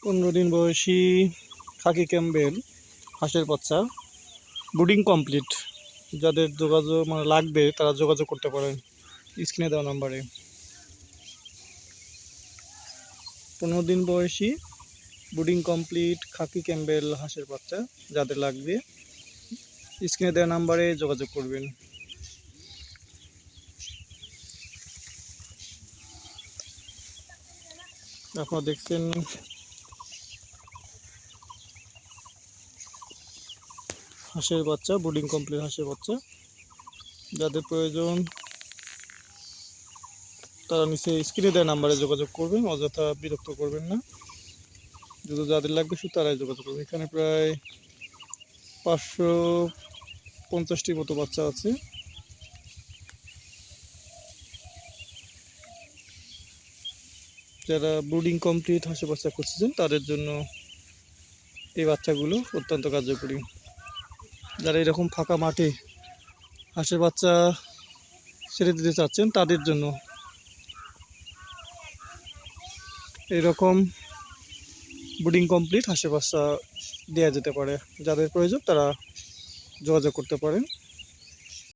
15 দিন বয়সী খাকি ক্যাম্বেল হাঁসের বাচ্চা, ব্রুডিং কমপ্লিট। যাদের যোগাযোগ লাগবে তারা যোগাযোগ করতে পারেন স্ক্রিনে দেওয়া নাম্বারে। 15 দিন বয়সী ব্রুডিং কমপ্লিট খাকি ক্যাম্বেল হাঁসের বাচ্চা যাদের লাগবে স্ক্রিনে দেওয়া নাম্বারে যোগাযোগ করবেন। আপনারা দেখছেন হাঁসের বাচ্চা, ব্রুডিং কমপ্লিট হাঁসের বাচ্চা। যাদের প্রয়োজন তারা নিচে স্ক্রিনে দেওয়া নাম্বারে যোগাযোগ করবেন, অযথা বিরক্ত করবেন না। যদি যাদের লাগবে শুধু তারাই যোগাযোগ করবেন। এখানে প্রায় 550টির মতো বাচ্চা আছে। যারা ব্রুডিং কমপ্লিট হাঁসের বাচ্চা খুঁজছেন তাদের জন্য এই বাচ্চাগুলো অত্যন্ত কার্যকরী। যারা এরকম ফাঁকা মাঠে হাঁসের বাচ্চা ছেড়ে দিতে চাচ্ছেন তাদের জন্য এরকম ব্রুডিং কমপ্লিট হাঁসের বাচ্চা দেওয়া যেতে পারে। যাদের প্রয়োজন তারা যোগাযোগ করতে পারেন।